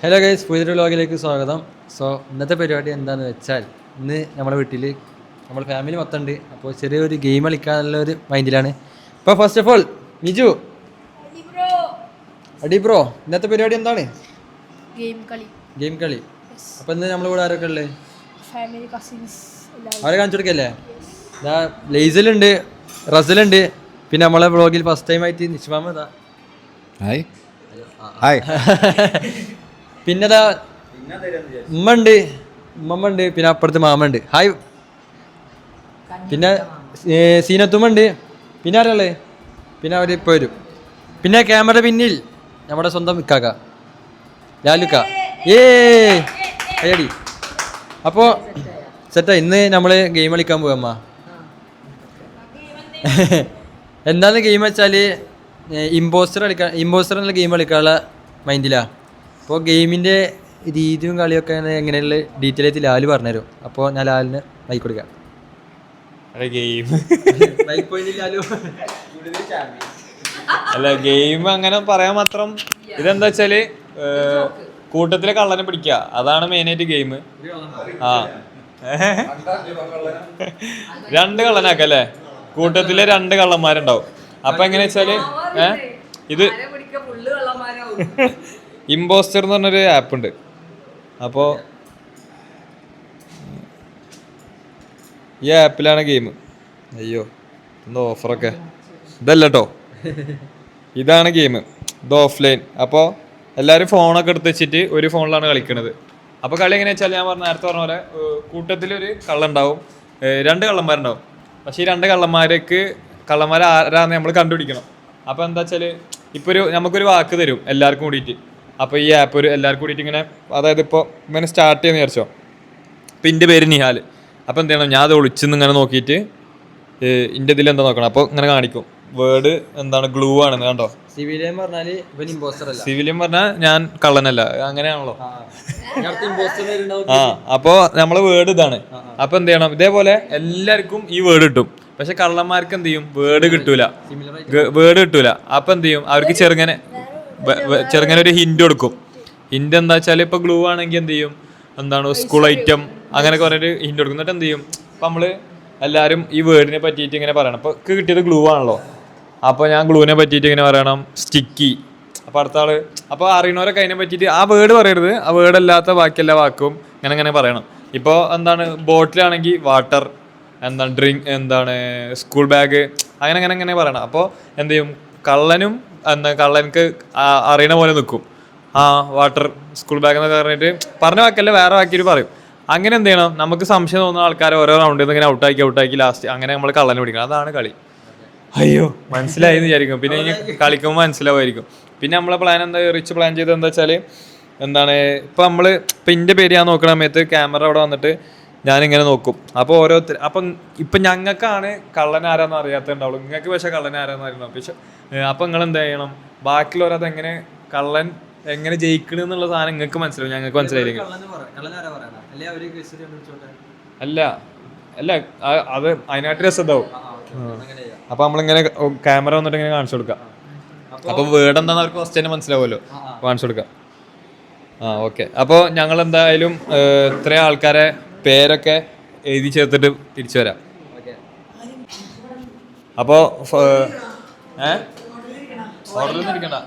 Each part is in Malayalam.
ഹലോ ഗൈസ്, പുതിയൊരു വ്ലോഗിലേക്ക് സ്വാഗതം. സോ ഇന്നത്തെ പരിപാടി എന്താണെന്ന് വെച്ചാൽ, ഇന്ന് നമ്മുടെ വീട്ടിൽ നമ്മുടെ ഫാമിലി മൊത്തം ഉണ്ട്. അപ്പോൾ ചെറിയൊരു ഗെയിം കളിക്കാനുള്ള ഒരു മൈൻഡിലാണ്. അപ്പോൾ ഫസ്റ്റ് ഓഫ് ഓൾ മിജു അടി ബ്രോ, ഇന്നത്തെ പരിപാടി എന്താണ്? ഗെയിം കളി. അപ്പോൾ ഇന്ന് നമ്മളിവിടെ ആരൊക്കെ ഉള്ളത്? അവരെ കാണിച്ചു കൊടുക്കല്ലേ? ലെയ്സലുണ്ട്, റസലുണ്ട്, പിന്നെ നമ്മളെ വ്ളോഗിൽ ഫസ്റ്റ് ടൈം ആയിട്ട് നിഷ്മാമ ഇതാ. Hi hi. പിന്നെതാ ഉമ്മ ഉണ്ട്, പിന്നെ അപ്പുറത്ത് മാമ ഉണ്ട്. ഹായ്. പിന്നെ സീനത്തുമ്മ ഉണ്ട്. പിന്നെ ആരല്ലേ? പിന്നെ അവർ ഇപ്പോൾ വരും. പിന്നെ ക്യാമറ പിന്നിൽ നമ്മുടെ സ്വന്തം ഇക്കാക്ക ലാലുക്ക. അയ്യടി. അപ്പോൾ സെറ്റാ, ഇന്ന് നമ്മൾ ഗെയിം കളിക്കാൻ പോവമ്മ. എന്താന്ന് ഗെയിം വെച്ചാൽ ഇമ്പോസ്റ്റർ എന്നുള്ള ഗെയിം കളിക്കാനുള്ള മൈൻഡിലാണ്. അപ്പോൾ ഗെയിമിൻ്റെ രീതിയും കളിയൊക്കെ എങ്ങനെയുള്ള ഡീറ്റെയിൽ ആയിട്ട് ലാല് പറഞ്ഞുതരും. അപ്പോൾ ഞാൻ ലാലിന് മൈക്ക് കൊടുക്കാം. അല്ല, ഗെയിം അങ്ങനെ പറയാൻ മാത്രം. ഇതെന്താ വെച്ചാല് കൂട്ടത്തിലെ കള്ളനെ പിടിക്കുക, അതാണ് മെയിനായിട്ട് ഗെയിം. ആ രണ്ട് കള്ളനാക്കല്ലേ, കൂട്ടത്തിലെ രണ്ട് കള്ളന്മാരുണ്ടാവും. അപ്പൊ എങ്ങനെ വെച്ചാല് ഇത് ഇമ്പോസ്റ്റർ എന്ന് പറഞ്ഞൊരു ആപ്പ് ഉണ്ട്. അപ്പോൾ ഈ ആപ്പിലാണ് ഗെയിം. അയ്യോ, എന്താ ഓഫറൊക്കെ ഇതല്ല കേട്ടോ, ഇതാണ് ഗെയിം. ഇത് ഓഫ്ലൈൻ. അപ്പോൾ എല്ലാവരും ഫോണൊക്കെ എടുത്ത് വെച്ചിട്ട് ഒരു ഫോണിലാണ് കളിക്കുന്നത്. അപ്പോൾ കളി എങ്ങനെയാ വെച്ചാൽ, ഞാൻ നേരത്തെ പറഞ്ഞ പോലെ കൂട്ടത്തിലൊരു കള്ളുണ്ടാവും, രണ്ട് കള്ളന്മാരുണ്ടാവും. പക്ഷേ ഈ രണ്ട് കള്ളന്മാർ ആരാന്ന് നമ്മൾ കണ്ടുപിടിക്കണം. അപ്പോൾ എന്താ വെച്ചാൽ, ഇപ്പോൾ നമുക്കൊരു വാക്ക് തരും എല്ലാവർക്കും കൂടിയിട്ട്. അപ്പോൾ ഈ ആപ്പ് എല്ലാവർക്കും കൂടിയിട്ട് ഇങ്ങനെ, അതായത് ഇപ്പോൾ ഇങ്ങനെ സ്റ്റാർട്ട് ചെയ്യുന്ന വിചാരിച്ചോ. ഇപ്പം എൻ്റെ പേര് നിഹാൽ. അപ്പോൾ എന്ത് ചെയ്യണം, ഞാൻ അത് ഒളിച്ചെന്ന് ഇങ്ങനെ നോക്കിയിട്ട് എൻ്റെ ഇതിൽ എന്താ നോക്കണം. അപ്പോൾ ഇങ്ങനെ കാണിക്കും വേർഡ് എന്താണ്, ഗ്ലൂ ആണെന്ന് കണ്ടോ. സിവിലിയൻ പറഞ്ഞാൽ ഇവൻ ഇമ്പോസ്റ്റർ അല്ല, സിവിലിയൻ പറഞ്ഞാൽ ഞാൻ കള്ളനല്ല, അങ്ങനെയാണല്ലോ. ആ അപ്പോൾ നമ്മളെ വേർഡ് ഇതാണ്. അപ്പോൾ എന്ത് ചെയ്യണം, ഇതേപോലെ എല്ലാവർക്കും ഈ വേർഡ് കിട്ടും. പക്ഷെ കള്ളന്മാർക്ക് എന്ത് ചെയ്യും, വേർഡ് കിട്ടൂല. അപ്പൊ എന്ത് ചെയ്യും, അവർക്ക് ചെറുങ്ങനെ ഒരു ഹിന്റ് കൊടുക്കും. ഹിന്റ് എന്താ വെച്ചാൽ, ഇപ്പൊ ഗ്ലൂ ആണെങ്കിൽ എന്ത് ചെയ്യും, എന്താണ് സ്കൂൾ ഐറ്റം അങ്ങനെയൊക്കെ പറഞ്ഞൊരു ഹിന്റ് കൊടുക്കും. എന്നിട്ട് എന്ത് ചെയ്യും, അപ്പൊ നമ്മള് എല്ലാവരും ഈ വേർഡിനെ പറ്റിയിട്ട് ഇങ്ങനെ പറയണം. അപ്പൊ കിട്ടിയത് ഗ്ലൂ ആണല്ലോ, അപ്പൊ ഞാൻ ഗ്ലൂവിനെ പറ്റിയിട്ട് ഇങ്ങനെ പറയണം, സ്റ്റിക്കി. അപ്പൊ അടുത്ത ആള്, അപ്പൊ അറിയണവരൊക്കെ അതിനെ പറ്റിയിട്ട് ആ വേർഡ് പറയരുത്, ആ വേർഡ് അല്ലാത്ത ബാക്കി എല്ലാ വാക്കും ഇങ്ങനെ പറയണം. ഇപ്പൊ എന്താണ്, ബോട്ടിലാണെങ്കിൽ വാട്ടർ, എന്താണ് ഡ്രിങ്ക്, എന്താണ് സ്കൂൾ ബാഗ്, അങ്ങനെ പറയണം. അപ്പോൾ എന്ത് ചെയ്യും, കള്ളനക്ക് അറിയണ പോലെ നിൽക്കും. ആ വാട്ടർ, സ്കൂൾ ബാഗ് എന്നൊക്കെ പറഞ്ഞിട്ട് പറഞ്ഞ വാക്കല്ല വേറെ വാക്കിയിട്ട് പറയും. അങ്ങനെ എന്ത് ചെയ്യണം, നമുക്ക് സംശയം തോന്നുന്ന ആൾക്കാരെ ഓരോ റൗണ്ടിൽ നിന്ന് ഇങ്ങനെ ഔട്ടാക്കി ലാസ്റ്റ് അങ്ങനെ നമ്മൾ കള്ളനെ പിടിക്കണം. അതാണ് കളി. അയ്യോ, മനസ്സിലായി എന്ന് വിചാരിക്കും. പിന്നെ ഇനി കളിക്കുമ്പോൾ മനസ്സിലാവുമായിരിക്കും. പിന്നെ നമ്മളെ പ്ലാൻ പ്ലാൻ ചെയ്തത് എന്താ വെച്ചാൽ, എന്താണ് ഇപ്പം ഇപ്പം എൻ്റെ പേര് ഞാൻ നോക്കുന്ന സമയത്ത് ക്യാമറ അവിടെ വന്നിട്ട് ഞാനിങ്ങനെ നോക്കും. അപ്പോൾ അപ്പം ഇപ്പം ഞങ്ങൾക്കാണ് കള്ളൻ ആരാന്ന് അറിയാത്തതുണ്ടാവുള്ളൂ, നിങ്ങൾക്ക് പക്ഷേ കള്ളൻ ആരാന്ന് അറിയണം. പക്ഷെ അപ്പം നിങ്ങൾ എന്താ ചെയ്യണം, ബാക്കിയുള്ളവരത് എങ്ങനെ കള്ളൻ എങ്ങനെ ജയിക്കണം എന്നുള്ള സാധനം നിങ്ങൾക്ക് മനസ്സിലാവും, ഞങ്ങൾക്ക് മനസ്സിലായിരിക്കും. അല്ല അത് അതിനായിട്ട് രസമുണ്ടാവും. അപ്പൊ നമ്മളിങ്ങനെ ക്യാമറ വന്നിട്ട് ഇങ്ങനെ കാണിച്ചു കൊടുക്കാം. അപ്പൊ വേർഡ് എന്താന്ന് അവർക്ക് ഫസ്റ്റ് തന്നെ മനസ്സിലാവുമല്ലോ, കാണിച്ചു കൊടുക്കാം. ഓക്കെ. അപ്പോൾ ഞങ്ങൾ എന്തായാലും ഇത്രയും ആൾക്കാരെ പേരൊക്കെ എഴുതി ചേർത്തിട്ട് തിരിച്ചു വരാം. അപ്പോൾ ഓർഡറൊന്നും ഇരിക്കണ്ട.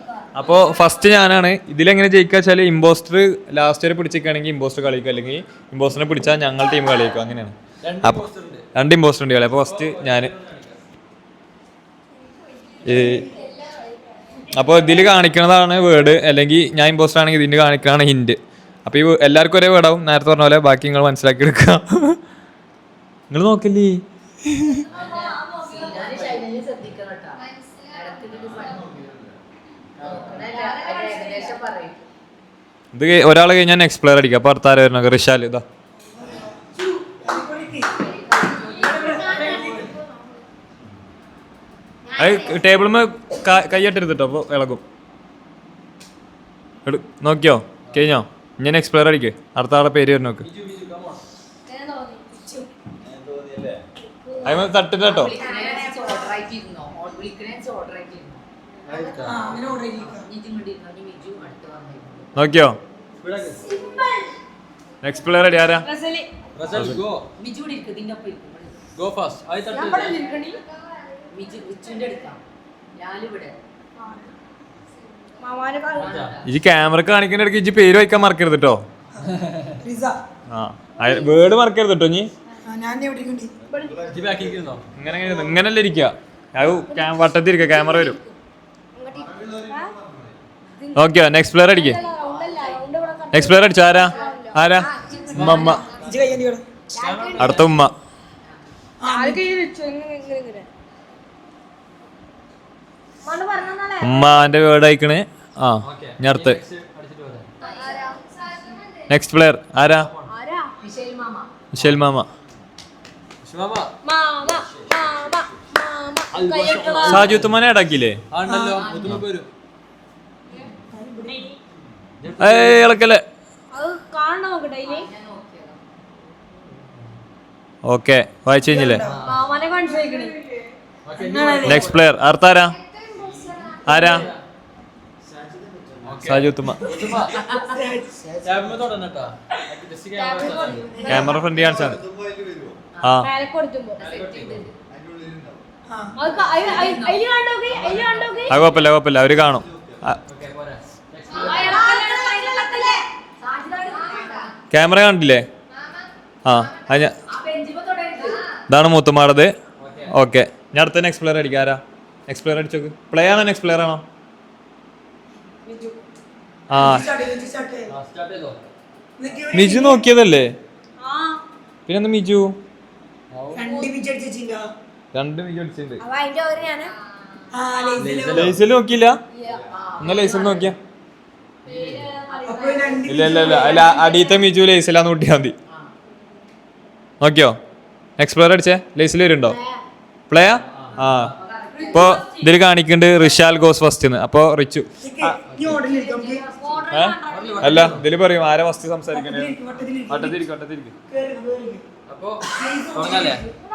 അപ്പോൾ ഫസ്റ്റ് ഞാനാണ്. ഇതിലെങ്ങനെ ജയിക്കുക വെച്ചാൽ, ഇമ്പോസ്റ്റർ ലാസ്റ്റ് വരെ പിടിച്ചിരിക്കുകയാണെങ്കിൽ ഇമ്പോസ്റ്റർ കളിക്കും, അല്ലെങ്കിൽ ഇമ്പോസ്റ്ററിനെ പിടിച്ചാൽ ഞങ്ങൾ ടീം കളിക്കും. അങ്ങനെയാണ്. അപ്പോൾ രണ്ട് ഇമ്പോസ്റ്റർ ഉണ്ട് കളി. അപ്പോൾ ഫസ്റ്റ് ഞാൻ, അപ്പോൾ ഇതിൽ കാണിക്കുന്നതാണ് വേർഡ്, അല്ലെങ്കിൽ ഞാൻ ഇമ്പോസ്റ്റർ ആണെങ്കിൽ ഇതിൻ്റെ കാണിക്കുന്നതാണ് ഹിന്റ്. അപ്പോൾ ഈ എല്ലാവർക്കും ഒരേ വേർഡാവും, നേരത്തെ പറഞ്ഞ പോലെ. ബാക്കി നിങ്ങൾ മനസ്സിലാക്കി എടുക്കുക. നിങ്ങൾ നോക്കില്ലേ, ഇത് ഒരാൾ കഴിഞ്ഞാൽ എക്സ്പ്ലെയർ അടിക്കുക. അപ്പോൾ അടുത്ത ആര് വരണം, റിഷാൽ. ഇതാ ടേബിളിൽ കൈയ്യട്ടെടുത്തിട്ടോ, അപ്പോൾ ഇളകും. നോക്കിയോ, കഴിഞ്ഞോ? ഞാൻ എക്സ്പ്ലെയർ അടിക്കേ, അടുത്ത ആളുടെ പേര് വരും നോക്ക്. അതിന് തട്ടിട്ട് കേട്ടോ. നോക്കിയോ, നെക്സ്റ്റ് പ്ലെയർ അടി ആരാ? റസൽ ഗോ ഗോ ഫാസ്റ്റ് ആയി തട്ട് ഈ ക്യാമറ കാണിക്കുന്ന ഇടയ്ക്ക് ഇജ്ജ് പേര് വയ്ക്കാൻ മറക്കരുത് കേട്ടോ. ആ വേർഡ് മറക്കരുത് കേട്ടോ. ഇനി ഇങ്ങനല്ലേ ഇരിക്കുക, വട്ടത്തിരിക്കുക, ക്യാമറ വരും. ഓക്കെ നെക്സ്റ്റ് പ്ലെയർ അടിക്കേ. നെക്സ്റ്റ് പ്ലെയർ അടിച്ചു. ആരാ ആരാ? ഉമ്മ. അടുത്ത ഉമ്മ. ഉമ്മാന്റെ വേർഡ് അയക്കണ്. ആ ഞാൻ അടുത്ത് നെക്സ്റ്റ് പ്ലെയർ ആരാ? മിഷേൽ മാമ. സാജുത്തുമാനെ അടക്കില്ലേ? ഇളക്കല്ലേ? ഓക്കെ വായിച്ചു കഴിഞ്ഞില്ലേ? നെക്സ്റ്റ് പ്ലെയർ ആർത്താരാ? ആരാ? സാജുത്തുമ്മ. ക്യാമറ ഫ്രണ്ട് കാണിച്ചാൽ ആ കുഴപ്പമില്ല കുഴപ്പമില്ല, അവര് കാണും. ക്യാമറ കണ്ടില്ലേ? ആ ഇതാണ് മൂത്തുമാടത്. ഓക്കെ ഞാൻ അടുത്ത നെക്സ്റ്റ് പ്ലെയർ അടിക്കാം. ആരാ നെക്സ്റ്റ് പ്ലെയർ അടിച്ചോക്ക്? പ്ലേ ആണോ നെക്സ്റ്റ് പ്ലെയർ ആണോ? ആ മിജു നോക്കിയതല്ലേ? പിന്നെന്താ മിജു? രണ്ട് മിജു അടിച്ചിട്ടുണ്ട്. ലൈസൽ നോക്കിയില്ല? എന്നാ ലൈസൽ നോക്കിയാ? ഇല്ല ഇല്ല ഇല്ല അല്ല, അടിയത്തെ മിജു ലൈസലാന്ന് കൂട്ടിയാ മതി. നോക്കിയോ? Next player അടിച്ചേ. ലൈസൽ വരുന്നുണ്ടോ? പ്ലേയാ? ആ ഇപ്പൊ ഇതിൽ കാണിക്കുന്നുണ്ട് റിഷാൽ ഗോസ് ഫസ്റ്റ്. അപ്പൊ റിച്ചു അല്ല ഇതില് പറയും ആരാ ഫസ്റ്റ് സംസാരിക്കണേ.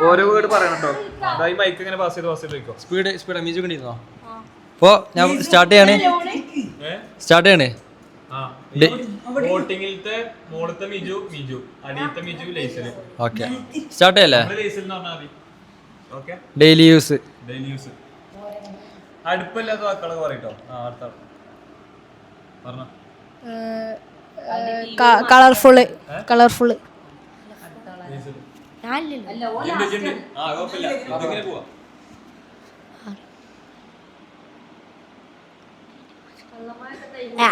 ഓരോ വേർഡ് പറയണം കേട്ടോ. മൈക്ക് ഇങ്ങനെ പാസ് ചെയ്ത് സ്പീഡ് മ്യൂസിക് കണ്ടിരുന്നോ? അപ്പോ ഞാൻ സ്റ്റാർട്ട് ചെയ്യാണ്. വോട്ടിങ്ങിലത്തെ മോളത്തെ മിജു മിജു, അടിയത്തെ മിജു ലൈസൽ. ഓക്കെ സ്റ്റാർട്ട് ചെയ്യല്ലേ? ലൈസൽ എന്ന് പറഞ്ഞാൽ മതി. Okay daily use. അടുപ്പില്ലാത്ത വാക്കുകളൊക്കെ പറയട്ടോ. പറഞ്ഞോ. കളർഫുള്ള് കളർഫുള്ള്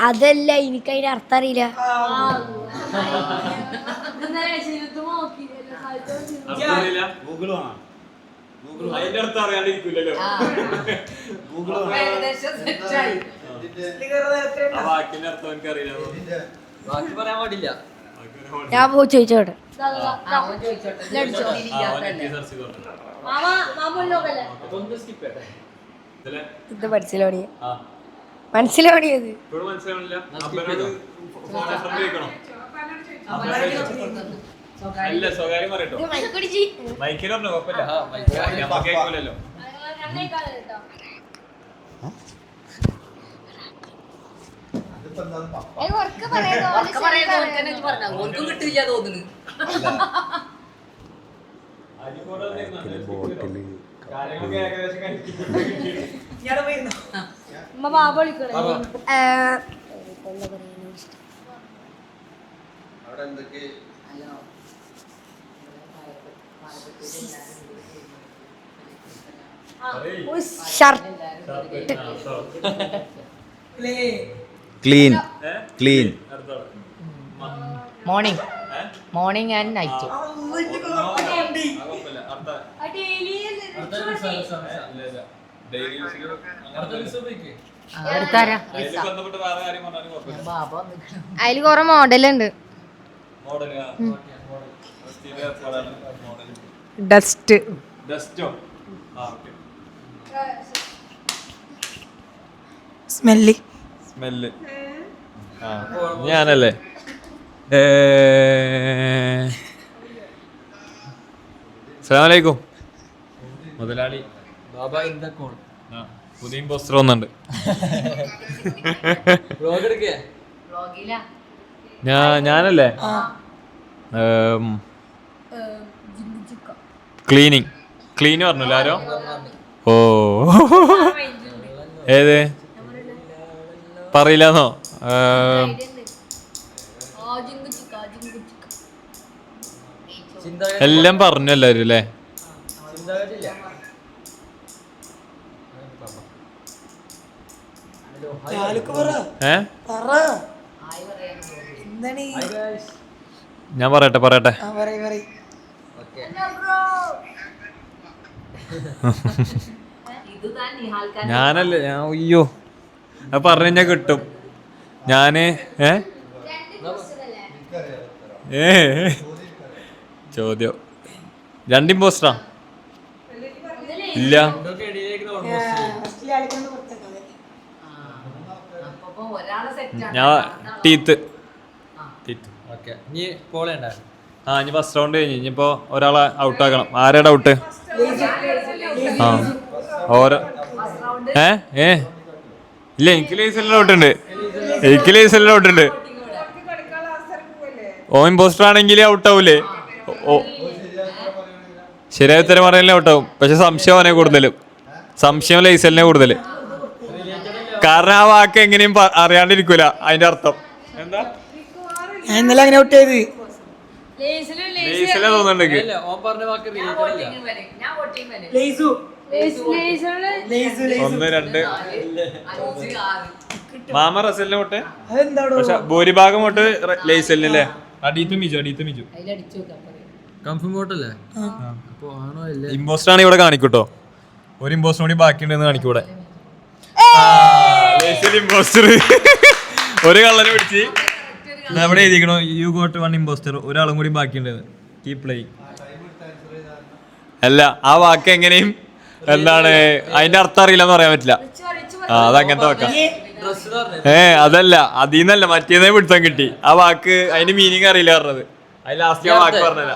അതല്ല, എനിക്ക് അതിന്റെ അർത്ഥം അറിയില്ല. അതിന്റെ അർത്ഥം അറിയാണ്ടിരിക്കില്ലല്ലോ. വാക്കിന്റെ അർത്ഥം എനിക്ക് അറിയില്ല. ബാക്കി പറയാൻ പാടില്ല. ഞാൻ പോയി ചോദിച്ചോട്ടെ. ഇത് മനസ്സിലോടിയത് അല്ല സ്വകാര്യം പറയട്ടോ. മൈക്കിലോ കുഴപ്പമില്ല, കേൾക്കൂലല്ലോ. Clean clean morning and night. അതില് കൊറേ മോഡലുണ്ട്. ഡസ്റ്റ് സ്മെല്ല് ഞാനല്ലേ? അസ്സലാമലൈക്കും മുതലാളി. പുതിയ ഇമ്പോസ്റ്റർ വന്നുണ്ട്. ഞാനല്ലേ ക്ലീനിങ് പറഞ്ഞല്ലോ ആരോ. ഓ ഏത് പറയില്ലെന്നോ? എല്ലാം പറഞ്ഞു എല്ലാവരും അല്ലേ? ഞാൻ പറയട്ടെ ഞാനല്ലേ അയ്യോ അത് പറഞ്ഞു കഴിഞ്ഞാൽ കിട്ടും. ഞാന് ചോദ്യം 2 ഇമ്പോസ്റ്ററാ? ഇല്ല, ഞാൻ ടീത്ത്. ഇനി പോളേണ്ട. ഇനി ഫസ്റ്റ് റൗണ്ട് കഴിഞ്ഞ് ഇനിയിപ്പോ ഒരാളെ ഔട്ടാക്കണം. ആരാ ഔട്ട്? ഓരോ ഇല്ല, എനിക്ക് ലൈസെല്ലാം ഔട്ടുണ്ട്. ഓ ഇമ്പോസ്റ്റർ ആണെങ്കിൽ ഔട്ടാവൂലേ? ഓ ശരിയായ ഉത്തരം പറയാനല്ലേ ഔട്ടാവും. പക്ഷെ സംശയം അവനെ കൂടുതലും, സംശയം ലൈസലിനെ കൂടുതൽ. കാരണം ആ വാക്ക് എങ്ങനെയും അറിയാണ്ടിരിക്കൂല അതിന്റെ അർത്ഥം എന്താ. ഇന്നലെ അങ്ങനെ ഔട്ട് ചെയ്ത് ലൈസലെ തോന്നുന്നുണ്ടെങ്കിൽ ഒന്ന് രണ്ട് മാമ റസലിനെ തൊട്ട്, പക്ഷെ ഭൂരിഭാഗം തൊട്ട് ലൈസലിനല്ലേ? അടീത്ത് മിജു കൺഫേം വോട്ടല്ലേ? അപ്പൊ ആണോ ഇല്ലേ? ഇമ്പോസ്റ്റർ ആണ് ഇവിടെ കാണിക്കൂട്ടോ. ഒരു ഇമ്പോസ്റ്റർ കൂടി ബാക്കിയുണ്ടെന്ന് കാണിക്കൂടെ? ഇമ്പോസ്റ്റർ ഒരു കള്ളനെ പിടിച്ച് അവിടെ എഴുതിക്കണോ യു ഗോട്ട് 1 ഇമ്പോസ്റ്റർ, ഒരാളും കൂടി ബാക്കിയുണ്ടെന്ന്. കീപ് പ്ലേയിങ് അല്ല, ആ വാക്ക് എങ്ങനെയും എന്താണ് അതിന്റെ അർത്ഥം അറിയില്ലെന്ന് പറയാൻ പറ്റില്ല. അതങ്ങനത്തെ വാക്കാ. അതല്ല, അതീന്നല്ല മറ്റേന്നേ പിടുത്തം കിട്ടി. ആ വാക്ക് അതിന്റെ മീനിങ് അറിയില്ല പറഞ്ഞത്. അത് ലാസ്റ്റ് ആ വാക്ക് പറഞ്ഞല്ല.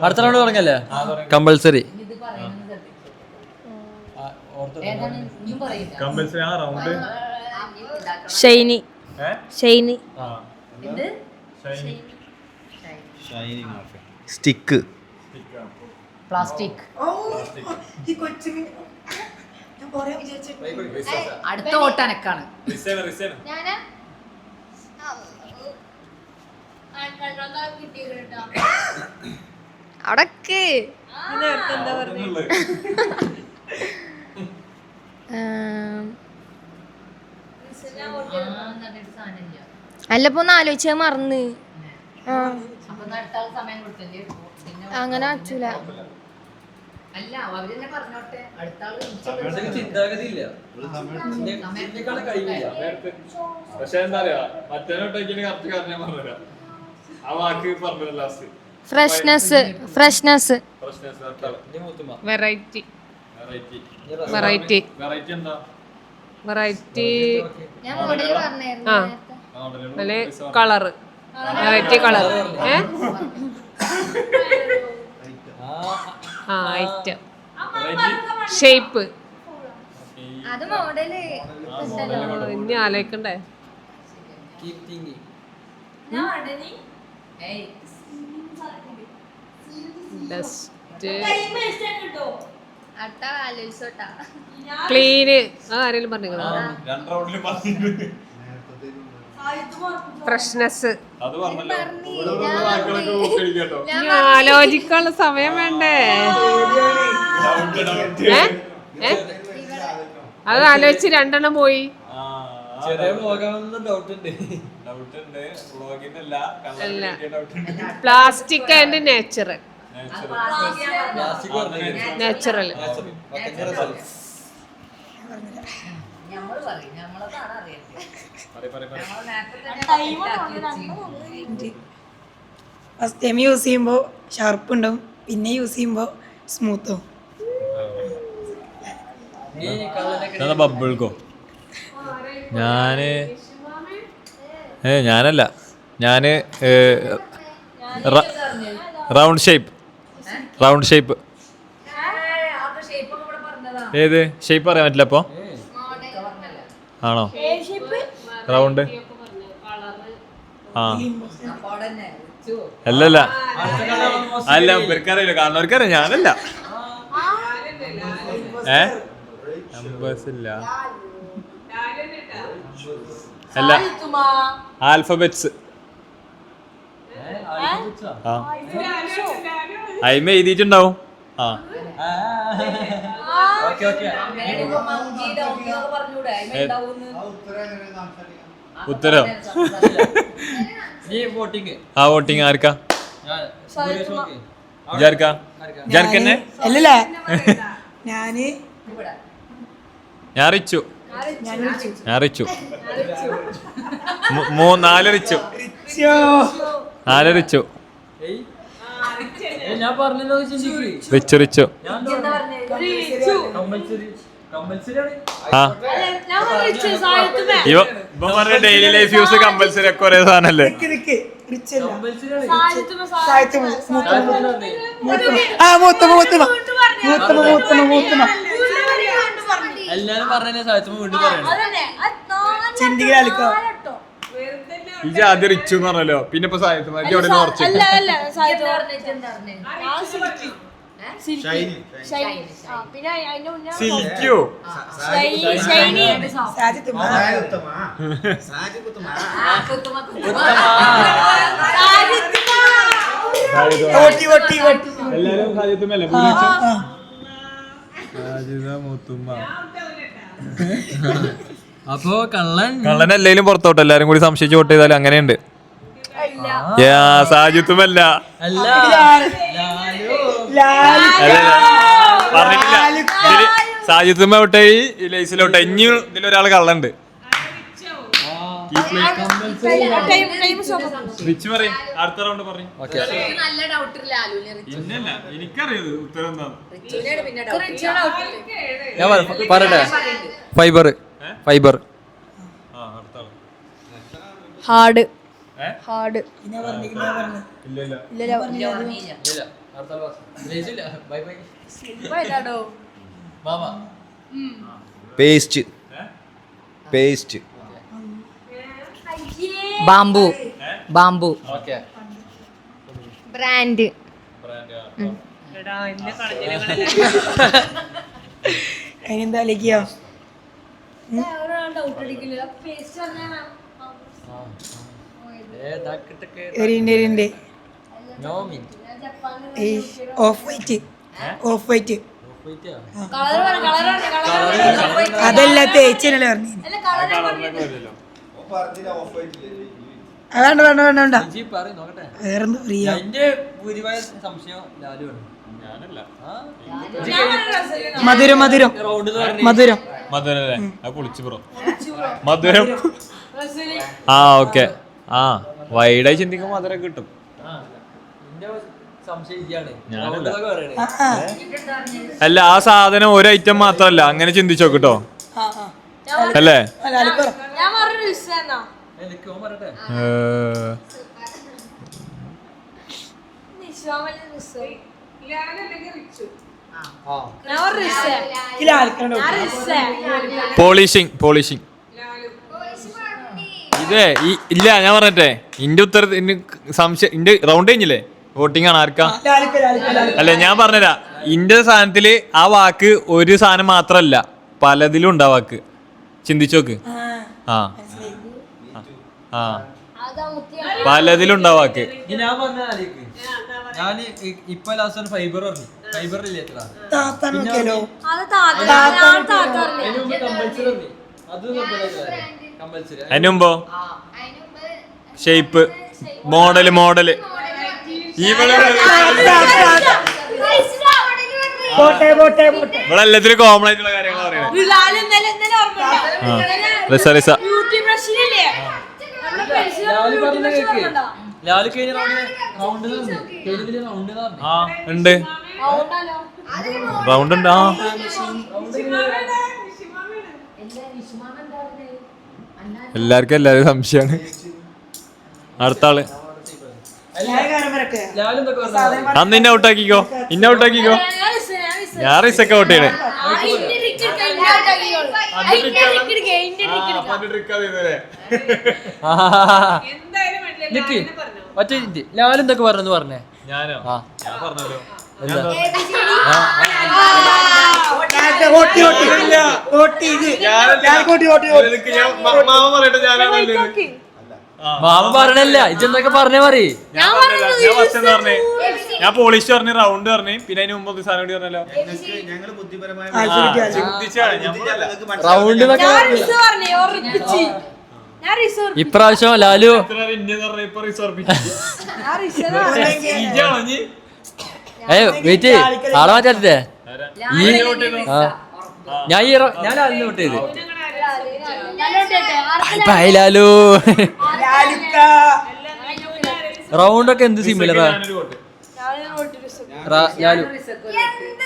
അടുത്ത റൗണ്ട് തുടങ്ങല്ലേ? കമ്പൽസറി. ഷൈനി. സ്റ്റിക്ക്. പ്ലാസ്റ്റിക്. അടുത്ത ഓട്ടാനക്കാണ്. അവിടക്ക് അല്ലപ്പോ ഒന്ന് ആലോചിച്ചാ മറന്ന്. അങ്ങനെ അച്ചൂല. Freshness. Variety. Colour. Variety colour. Item. Shape. അത് മോഡല്. ഇനി ആലോചിക്കണ്ടേ? ക്ലീന്. ആരെങ്കിലും പറഞ്ഞോ? ഫ്രഷ്നെസ്. ആലോചിക്കാനുള്ള സമയം വേണ്ടേ? അത് ആലോചിച്ച് 2 എണ്ണം പോയി. Plastic and natural. First time use ചെയ്യുമ്പോൾ ഷാർപ്പ് ഉണ്ടാവും, പിന്നെ യൂസ് ചെയ്യുമ്പോൾ സ്മൂത്തും. ബബിൾക്കോ? ഞാനല്ല, ഞാന് റൗണ്ട് ഷേപ്പ്. ഏത് ഷേപ്പ് പറയാൻ പറ്റില്ല. അപ്പൊ ആണോ റൗണ്ട് ആ അല്ലല്ല അല്ല ഇവർക്കറിയില്ല കാരണം അവർക്കറിയാം ഞാനല്ല നമ്പേഴ്സ് ഇല്ല അല്ല ആൽഫബറ്റ്സ് ആ അയിമ എഴുതിയിട്ടുണ്ടാവും ആ ഉത്തരം ആ വോട്ടിങ് ആർക്കാ ജാർക്കാ ജാർക്കന്നെ അല്ലല്ല ഞാന് ഞാൻ റിച്ചു ഞാൻ റിച്ചു നാല് റിച്ചു നാല് റിച്ചു ഞാൻ പറഞ്ഞല്ലോ റിച്ചു റിച്ചു ആ ഇവ പറഞ്ഞ ഡെയിലി ലൈഫ് യൂസ് കമ്പൽസറി ഒക്കെ ഒരേ സാധനല്ലേ എല്ലാരും പറഞ്ഞ സാഹിത്യം വീണ്ടും പറയണം ഇത് ആദ്യം റിച്ചു എന്ന് പറഞ്ഞല്ലോ പിന്നെ ഇപ്പൊ സാഹിത്യം അവിടെ കുറച്ച് സിൽക്കോ എല്ലാരും സാഹിത്യമല്ലേ അപ്പൊ കള്ളൻ കള്ളനല്ലേലും പുറത്തോട്ട് എല്ലാരും കൂടി സംശയിച്ച് വോട്ട് ചെയ്താലും അങ്ങനെയുണ്ട് സാജിത്തുമല്ല പറഞ്ഞിട്ടില്ല സാജിത്തുമ്മ വിട്ടെ ഈ ലൈസിലോട്ടെ ഇനി ഇതിലൊരാള് കള്ളുണ്ട് റിച്ച് പറയും അടുത്ത റൗണ്ട് പറയും എനിക്കറിയത് ഉത്തരം ഞാൻ പറയട്ടെ fibre fibre hard hard paste paste bamboo bamboo brand അതിനെന്താ ലേക്കിയോ ഓഫ് വൈറ്റ് ഓഫ് വൈറ്റ് അതല്ല തേച്ചല്ലേ പറഞ്ഞു വേണ്ട വേണ്ട വേണ്ട വേണ്ട വേറെന്ത് പറയാ മധുരം മധുരം മധുരം മധുരം മധുരം ആ ഓക്കെ ആ വൈഡായി ചിന്തിക്കുമ്പോ മധുരം കിട്ടും അല്ല ആ സാധനം ഒരു ഐറ്റം മാത്രല്ല അങ്ങനെ ചിന്തിച്ചോ കേട്ടോ അല്ലേ പോളിഷിങ് പോളിഷിങ് ഇതേ ഇല്ല ഞാൻ പറഞ്ഞേ ഇന്റെ ഉത്തരത്തിന് സംശയം ഇന്റെ റൗണ്ട് കഴിഞ്ഞില്ലേ വോട്ടിംഗ് ആണ് ആർക്കാ അല്ലെ ഞാൻ പറഞ്ഞുതരാ ഇന്റെ സാധനത്തില് ആ വാക്ക് ഒരു സാധനം മാത്രല്ല പലതിലും ഉണ്ട് ആ വാക്ക് ചിന്തിച്ചോക്ക് ആ ആ പലതിലും ഉണ്ട് ആ വാക്ക് ഞാൻ പറഞ്ഞ ഞാൻ ഇപ്പൊ ലാസ്റ്റ് ഫൈബർ പറഞ്ഞു ഫൈബർ ഇല്ലേ അതിന് മുമ്പോ ഷേപ്പ് മോഡല് മോഡല് ഇവിടെ എല്ലാത്തിനും കോമൺ ആയിട്ടുള്ള കാര്യങ്ങൾ ഉണ്ട് റൗണ്ട് ഉണ്ട് ആ എല്ലാവർക്കും എല്ലാവരും സംശയമാണ് അടുത്ത ആള് അന്ന് ഇന്നെ ഔട്ടാക്കിക്കോ ഇന്നെ ഔട്ടാക്കിക്കോ ഞാൻ റിസൊക്കെ ഔട്ട് ചെയ്യണേ എന്തായാലും വേണ്ടില്ല, നിക്ക് ലാലിനെ പറഞ്ഞോ. ഒറ്റ മിനിറ്റ് ലാലും എന്തൊക്കെ പറഞ്ഞു പറഞ്ഞേ ഞാനോ ആ ഞാൻ പറഞ്ഞല്ലോ എന്താ മാമ പറയട്ടെ ഞാനാണ് മാമ പറഞ്ഞല്ല ഇജെന്തൊക്കെ പറഞ്ഞേ പറയ് ഞാൻ ഫസ്റ്റ് പറഞ്ഞേ ഞാൻ പോളിഷ് പറഞ്ഞു റൗണ്ട് പറഞ്ഞു പിന്നെ അതിന് മുമ്പ് സാധനം കൂടി പറഞ്ഞല്ലോ ഞങ്ങൾ ബുദ്ധിപരമായ ചിന്തിച്ചാണ് ഞമ്മളല്ല റൗണ്ട് എന്നൊക്കെ ഇപ്രാവശ്യം ലാലു വെയിറ്റ് ആളെ മാറ്റാത്തേ ഈ ആ ഞാൻ ഞാൻ ലാലിനെ വോട്ട് ചെയ്ത് ബൈ ലാലു റൗണ്ട് ഒക്കെ എന്ത് സിമിലറാ ലാലു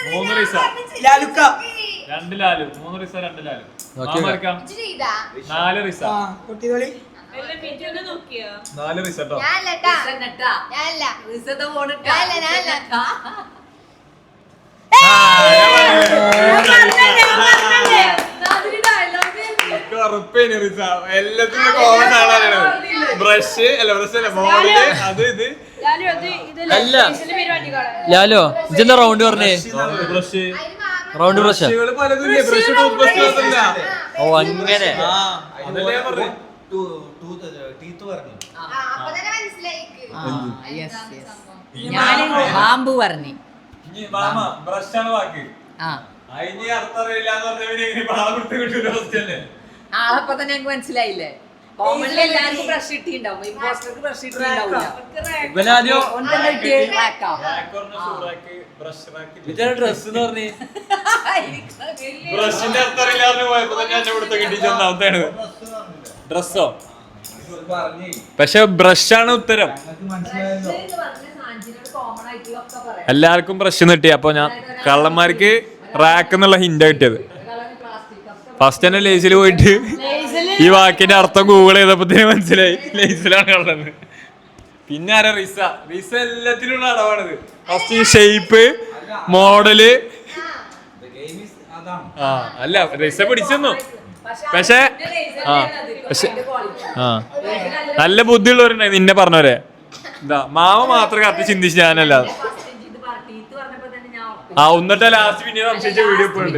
3 റിസ 2 ലാലു 3 റിസ 2 ലാലു മാമർക്കാം 4 റിസ എല്ലാം മിഥുനെ നോക്കിയോ? 4 റിസ ട്ടോ എല്ലാത്തിനും കോമൺ ആളാണ് ബ്രഷ് അല്ല ബ്രഷ് അല്ല മോഡല് അത് ഇത് അല്ല ലാലോ ഇജെന്താ റൗണ്ട് പറഞ്ഞേ ബ്രഷ് റൗണ്ട് ബ്രഷ് പലതും ബ്രഷ് ടൂത്ത് ബ്രഷ് ഒന്നുമില്ല ഓ അങ്ങനെ അതല്ലേ ഞാൻ പറഞ്ഞേ ടീത്ത് പറഞ്ഞു ഞാന് ബാമ്പു പറഞ്ഞു ഇനി മാമ ബ്രഷാണ് വാക്ക് ആ അതിന് അർത്ഥറിയില്ലാന്ന് പറഞ്ഞവന് എങ്ങനെ പാളം കൊടുത്ത് കിട്ടൂല അവസ്ഥയല്ലേ ആളപ്പൊ തന്നെ ഞങ്ങൾക്ക് മനസ്സിലായില്ലേ കോമഡിൽ എല്ലാവർക്കും ബ്രഷ് കിട്ടിണ്ടാവും ഇമ്പോസ്റ്റർക്ക് ബ്രഷ് കിട്ടിണ്ടാവില്ല ഇവനാദ്യം ഡ്രസ് എന്ന് പറഞ്ഞേ ബ്രഷിന്റെ അർത്ഥറിയില്ലാന്ന് പോയപ്പോ തന്നെ എന്നെ ഇവിടുത്തെ കിട്ടിച്ചെന്ന അവസ്ഥയാണ് ഡ്രസ്സോ പക്ഷെ ബ്രഷാണ് ഉത്തരം എല്ലാവർക്കും ബ്രഷ് കിട്ടി അപ്പൊ ഞാൻ കള്ളന്മാർക്ക് റാക്ക് എന്നുള്ള ഹിന്റ് കിട്ടിയത് ഫസ്റ്റ് തന്നെ ലേസിൽ പോയിട്ട് ഈ വാക്കിന്റെ അർത്ഥം ഗൂഗിൾ ചെയ്തപ്പോ മനസ്സിലായി ലേസിലാണ് കള്ളത് പിന്നെ ആരാ റിസ റിസ എല്ലാത്തിനുള്ള അളവാണിത് ഫസ്റ്റ് ഷേപ്പ് മോഡല് ആ അല്ല റിസ പിടിച്ചെന്നു പക്ഷെ ആ പക്ഷെ ആ നല്ല ബുദ്ധിയുള്ളവരുണ്ടായി നിന്നെ പറഞ്ഞവരെ എന്താ മാമ മാത്രം കറക്റ്റ് ചിന്തിച്ച് ഞാനല്ല ആ ഒന്നിട്ട് ലാസ്റ്റ് പിന്നെ സംശയിച്ച വീഡിയോ ഇപ്പൊ ഉണ്ട്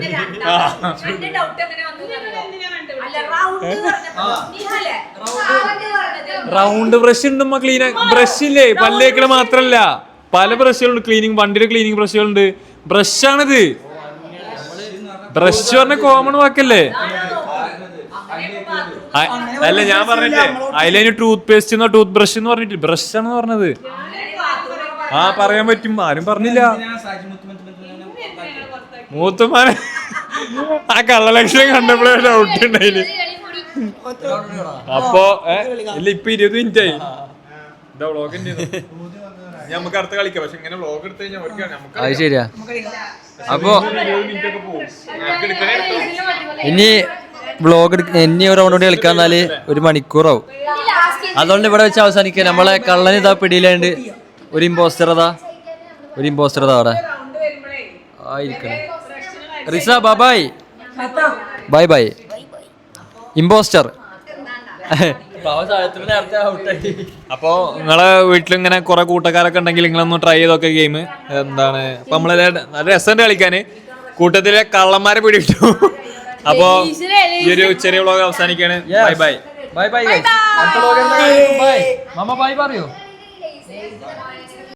റൗണ്ട് ബ്രഷ് ഉണ്ടമ്മ ക്ലീൻ ബ്രഷ് ഇല്ലേ പല്ലേക്കള് മാത്രല്ല പല ബ്രഷുകളുണ്ട് ക്ലീനിങ് വണ്ടിയുടെ ക്ലീനിങ് ബ്രഷുകളുണ്ട് ബ്രഷാണിത് ബ്രഷ് പറഞ്ഞ കോമൺ വാക്കല്ലേ അല്ല ഞാൻ പറഞ്ഞിട്ടേ അതിലതിന് ടൂത്ത് പേസ്റ്റ് എന്നോ ടൂത്ത് ബ്രഷ് എന്ന് പറഞ്ഞിട്ട് ബ്രഷ് ആണെന്ന് പറഞ്ഞത് ആ പറയാൻ പറ്റും ആരും പറഞ്ഞില്ല മൂത്തുമാനെ ആ കള്ളലക്ഷണം കണ്ടപ്പോഴേ ഡൗട്ട് ഉണ്ടായിന് അപ്പൊ ഇല്ല ഇപ്പൊ 20 മിനിറ്റ് ആയി ഇതാ വ്ളോഗ് നമുക്ക് അടുത്ത കളിക്കാം പക്ഷെ ഇങ്ങനെ വ്ളോഗ് എടുത്തു കഴിഞ്ഞാൽ അത് ശരിയാ അപ്പൊ ഇനി വ്ളോഗ് ഇനി ഒരു റൗണ്ട് കൂടി കളിക്കാന്നാല് 1 മണിക്കൂറാവും അതുകൊണ്ട് ഇവിടെ വെച്ച് അവസാനിക്കുക നമ്മളെ കള്ളന് ഇതാ പിടിയിലാണ്ട് ഒരു ഇമ്പോസ്റ്റർ അതാ അവിടെ ആയിരിക്കണം റിസ ബൈ ബൈ ബൈ ഇമ്പോസ്റ്റർ അപ്പൊ നിങ്ങളെ വീട്ടിൽ ഇങ്ങനെ കുറെ കൂട്ടക്കാരൊക്കെ ഉണ്ടെങ്കിൽ നിങ്ങളൊന്ന് ട്രൈ ചെയ്തൊക്കെ ഗെയിം എന്താണ് അപ്പൊ നമ്മളെ നല്ല രസമുണ്ട് കളിക്കാന് കൂട്ടത്തിലെ കള്ളന്മാരെ പിടിയിട്ടു അപ്പോ ഈ ഒരു ചെറിയ വ്ളോഗ് അവസാനിക്കാണ് bye bye bye bye bye മാമ ബൈ പറയൂ